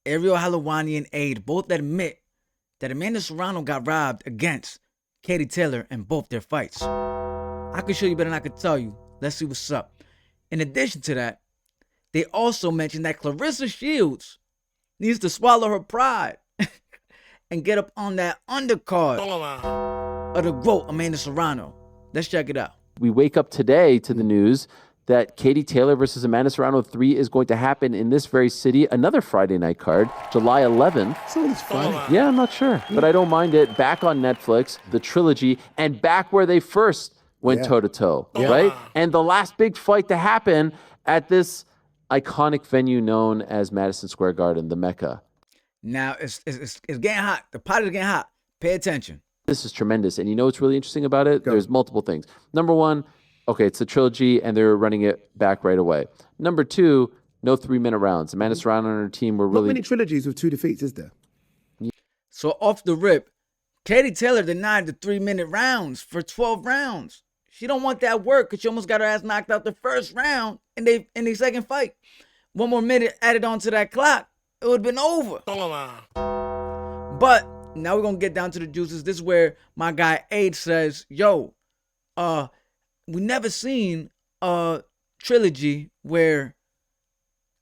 Ariel Ade and Ade both admit that Amanda Serrano got robbed against Katie Taylor in both their fights. I can show you better than I can tell you. Let's see what's up. In addition to that, they also mentioned that Claressa Shields needs to swallow her pride and get up on that undercard of the GOAT, Amanda Serrano. Let's check it out. We wake up today to the news that Katie Taylor versus Amanda Serrano 3 is going to happen in this very city. Another Friday night card, July 11th. So it's Friday. Yeah, I'm not sure, but I don't mind it. Back on Netflix, the trilogy, and back where they first went toe-to-toe, right? And the last big fight to happen at this iconic venue known as Madison Square Garden, the Mecca. Now, it's getting hot. The pot is getting hot. Pay attention. This is tremendous. And you know what's really interesting about it? There's multiple things. Number one, okay, it's a trilogy, and they're running it back right away. Number two, no 3-minute rounds. Amanda Serrano and her team were really... Not many trilogies with 2 defeats, is there? So off the rip, Katie Taylor denied the 3-minute rounds for 12 rounds. She don't want that work because she almost got her ass knocked out the first round in the second fight. 1 more minute added onto that clock, it would have been over. But now we're going to get down to the juices. This is where my guy Ade says, yo, we never seen a trilogy where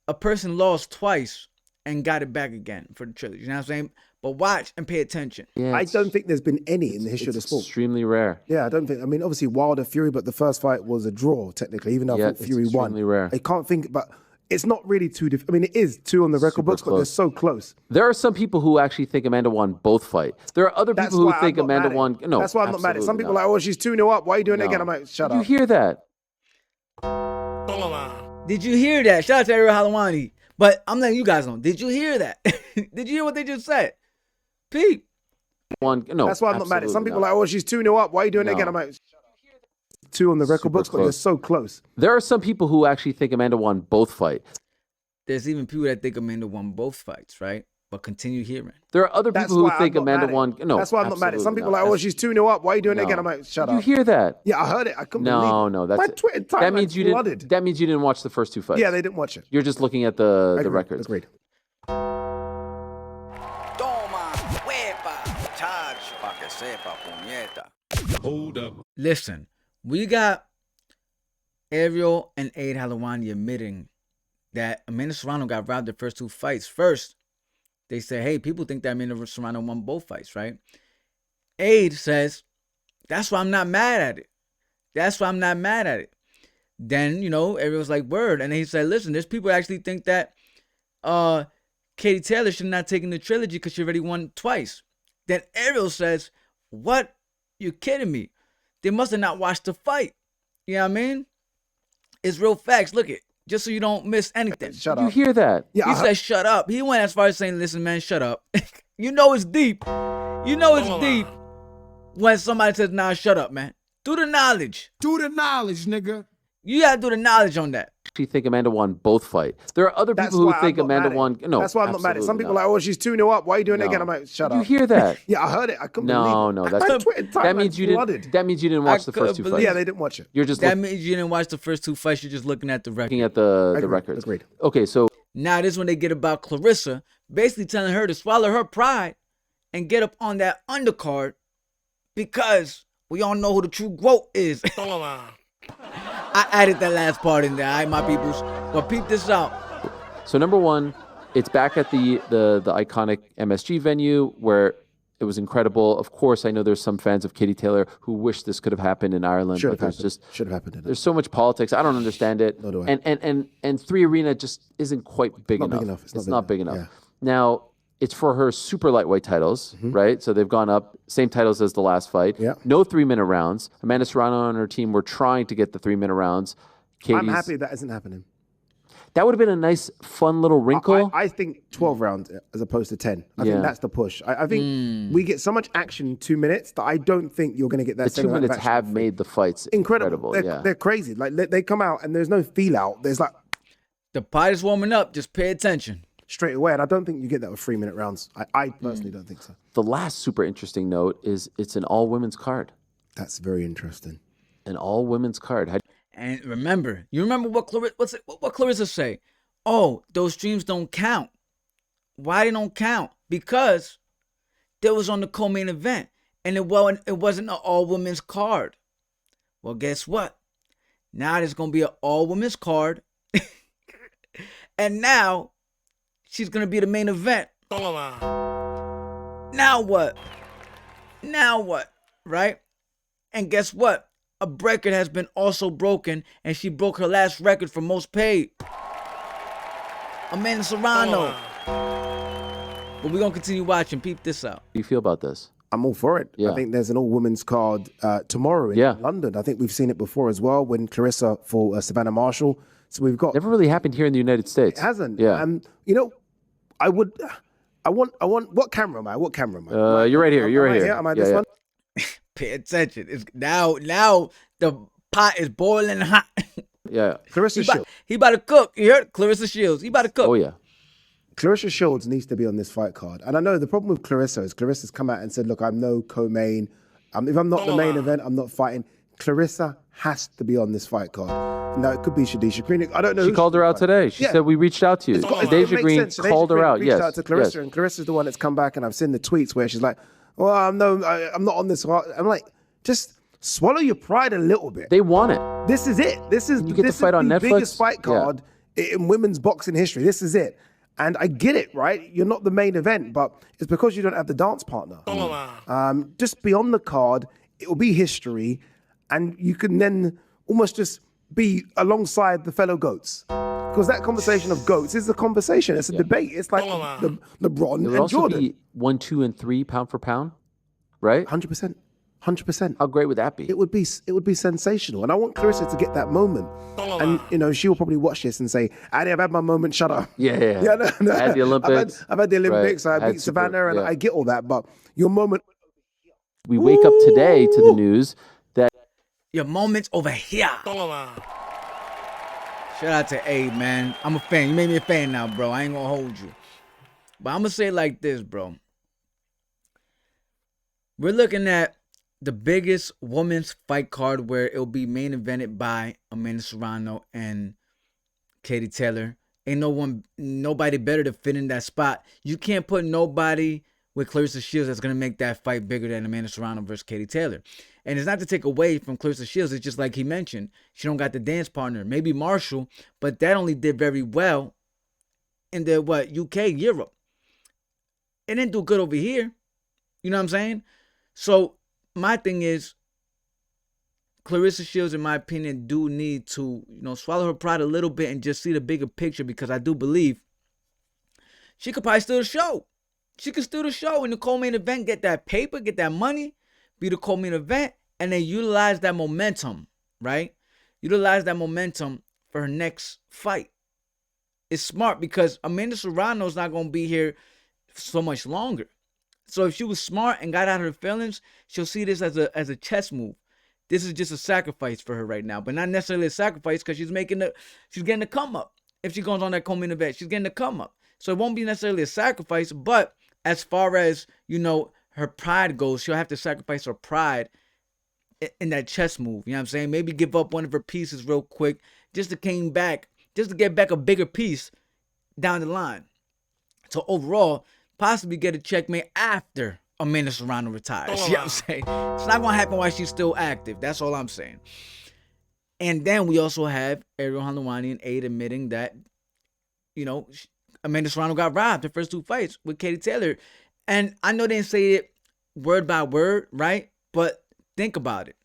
a person lost twice and got it back again for the trilogy. You know what I'm saying? But watch and pay attention. Yeah, I don't think there's been any in the history of the sport. Extremely rare. Yeah, I don't think. I mean, obviously Wilder Fury, but the first fight was a draw technically, even though I thought Fury won. Extremely rare. I can't think, but it's not really 2 I mean, it is 2 on the record books, but they're so close. There are some people who actually think Amanda won both fights. There are other people who think Amanda won. No, that's why I'm not mad at it. Some people are like, oh, she's 2-0 up. Why are you doing it again? I'm like, shut up. Did you hear that? Did you hear that? Shout out to Ariel Ade. But I'm letting you guys know. Did you hear that? Did you hear what they just said? Pete. That's why I'm not mad at it. Some people are like, oh, she's 2-0 up. Why are you doing it again? I'm like, 2 on the record books, but they're so close. There are some people who actually think Amanda won both fights. There's even people that think Amanda won both fights, right? But continue hearing. There are other people who think Amanda won. No, that's why I'm not mad at it. Some people are like, oh, she's 2-0 up. Why are you doing it again? I'm like, shut up. Did you hear that? Yeah, I heard it. I couldn't believe it. No, that's my Twitter timeline that means you flooded. didn't. That means you didn't watch the first 2 fights. Yeah, they didn't watch it. You're just looking at the records. Agreed. Hold up. Listen, we got Ariel and Ade admitting that Amanda Serrano got robbed the first 2 fights. First, they say, hey, people think that Amanda Serrano won both fights, right? Ade says, that's why I'm not mad at it. That's why I'm not mad at it. Then, you know, Ariel's like, word. And then he said, listen, there's people actually think that Katie Taylor should not take in the trilogy because she already won twice. Then Ariel says, what? You're kidding me. They must have not watched the fight. You know what I mean? It's real facts. Look it. Just so you don't miss anything. Shut up. up. You hear that? Yeah, he said, shut up. He went as far as saying, listen, man, shut up. You know it's deep. You know it's deep when somebody says, nah, shut up, man. Do the knowledge. Do the knowledge, nigga. You got to do the knowledge on that. Actually think Amanda won both fights. There are other people who think Amanda won. No, that's why I'm not mad at it. Some people are like, oh, she's 2-0 up. Why are you doing it again? I'm like, shut up. Did you hear that? Yeah, I heard it. I couldn't believe it. No, my Twitter timeline that means you flooded. didn't. That means you didn't watch the first 2 fights. Yeah, they didn't watch it. You're just that means you didn't watch the first 2 fights. You're just looking at the record. looking at the records. Agreed. Okay, so Now this is when they get about Claressa, basically telling her to swallow her pride and get up on that undercard because we all know who the true GOAT is. I added that last part in there, all right, my peoples. But peep this out. So number one, it's back at the iconic MSG venue where it was incredible. Of course, I know there's some fans of Katie Taylor who wish this could have happened in Ireland. Should but have happened. There's so much politics. I don't understand it. No, do I. And 3 Arena just isn't quite big enough. It's not big enough. Yeah. Now, it's for her super lightweight titles, right? So they've gone up, same titles as the last fight. Yeah. No 3-minute rounds. Amanda Serrano and her team were trying to get the 3-minute rounds. I'm happy that isn't happening. That would have been a nice, fun little wrinkle. I think 12 rounds as opposed to 10. I think that's the push. I think we get so much action in 2 minutes that I don't think you're going to get that. The 2 minutes have made the fights incredible. They're crazy. Like they come out and there's no feel out. There's like the pot is warming up. Just pay attention. Straight away, and I don't think you get that with 3-minute rounds. I personally don't think so. The last super interesting note is it's an all-women's card. That's very interesting. An all-women's card. And remember, what Claressa say? Oh, those streams don't count. Why they don't count? Because they was on the co-main event, and it wasn't an all-women's card. Well, guess what? Now there's gonna be an all-women's card, and now she's gonna be the main event. Now what? Now what? Right? And guess what? A record has been also broken, and she broke her last record for most paid. Amanda Serrano. But we're going to continue watching. Peep this out. How do you feel about this? I'm all for it. Yeah. I think there's an all-women's card tomorrow in London. I think we've seen it before as well when Claressa for Savannah Marshall. So we've got... Never really happened here in the United States. It hasn't. Yeah. You know, I want, what camera am I? What camera am I? You're right here. You're right here. Am I this one? Pay attention. It's now the pot is boiling hot. Yeah. Claressa Shields. He about to cook. You heard? Claressa Shields. He about to cook. Oh, yeah. Claressa Shields needs to be on this fight card. And I know the problem with Claressa is Clarissa's come out and said, look, I'm no co-main. If I'm not the main event, I'm not fighting. Claressa has to be on this fight card. Now, it could be Shadisha Green. I don't know. She called her out today. She said, we reached out to you. Deja Green called her out. Reached out to Claressa, and Clarissa's the one that's come back, and I've seen the tweets where she's like, well, I'm not on this. I'm like, just swallow your pride a little bit. They want it. This is it. This is You get to fight on the Netflix? biggest fight card in women's boxing history. This is it. And I get it, right? You're not the main event, but it's because you don't have the dance partner. Just be on the card. It will be history. And you can then almost just be alongside the fellow GOATs. Because that conversation of GOATs is a conversation. It's a debate. It's like the LeBron It would and also Jordan. be 1, 2, and 3 pound for pound, right? 100%. 100%. How great would that be? It would be sensational. And I want Claressa to get that moment. And, you know, she'll probably watch this and say, Ade, I've had my moment, shut up. Yeah. No. I had the Olympics. I've had the Olympics. Right. I beat Savannah, and I get all that. But your moment... We wake up today to the news that... Your moment's over here. Shout out to Ade, man. I'm a fan. You made me a fan now, bro. I ain't gonna hold you. But I'm gonna say it like this, bro. We're looking at the biggest women's fight card where it'll be main evented by Amanda Serrano and Katie Taylor. Ain't nobody better to fit in that spot. You can't put nobody with Claressa Shields that's going to make that fight bigger than Amanda Serrano versus Katie Taylor. And it's not to take away from Claressa Shields. It's just like he mentioned. She don't got the dance partner. Maybe Marshall, but that only did very well in the, UK, Europe. It didn't do good over here. You know what I'm saying? So my thing is, Claressa Shields, in my opinion, do need to, swallow her pride a little bit and just see the bigger picture, because I do believe she could probably steal the show. She could steal the show in the co-main event, get that paper, get that money, be the co-main event, and then utilize that momentum, right? Utilize that momentum for her next fight. It's smart because Amanda Serrano's not going to be here so much longer. So if she was smart and got out of her feelings, she'll see this as a chess move. This is just a sacrifice for her right now, but not necessarily a sacrifice because she's getting the come up. If she goes on that co-main event, she's getting the come up. So it won't be necessarily a sacrifice, but as far as, her pride goes, she'll have to sacrifice her pride in that chess move. You know what I'm saying? Maybe give up one of her pieces real quick just to get back a bigger piece down the line. So overall, possibly get a checkmate after Amanda Serrano retires. You know what I'm saying? It's not going to happen while she's still active. That's all I'm saying. And then we also have Ariel Ade and Ade admitting that, Amanda Serrano got robbed her first two fights with Katie Taylor. And I know they didn't say it word by word, right? But think about it.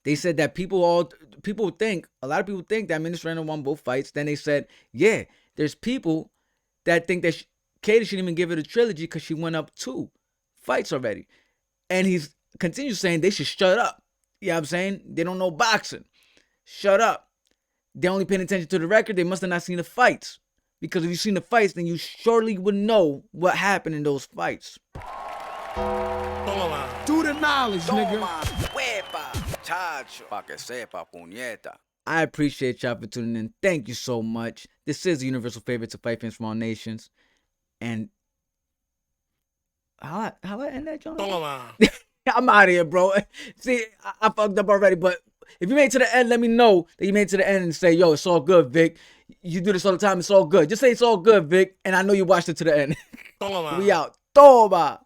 They said that a lot of people think that Amanda Serrano won both fights. Then they said, yeah, there's people that think that Katie shouldn't even give it a trilogy because she went up 2 fights already. And he continues saying they should shut up. You know what I'm saying? They don't know boxing. Shut up. They're only paying attention to the record. They must have not seen the fights. Because if you've seen the fights, then you surely would know what happened in those fights. Do the knowledge, nigga. I appreciate y'all for tuning in. Thank you so much. This is the universal favorite to fight fans from all nations. And how I end that, John? I'm out of here, bro. See, I fucked up already, but If you made it to the end, let me know that you made it to the end and say, yo, it's all good, Vic. You do this all the time. It's all good. Just say it's all good, Vic. And I know you watched it to the end. We out. Toma.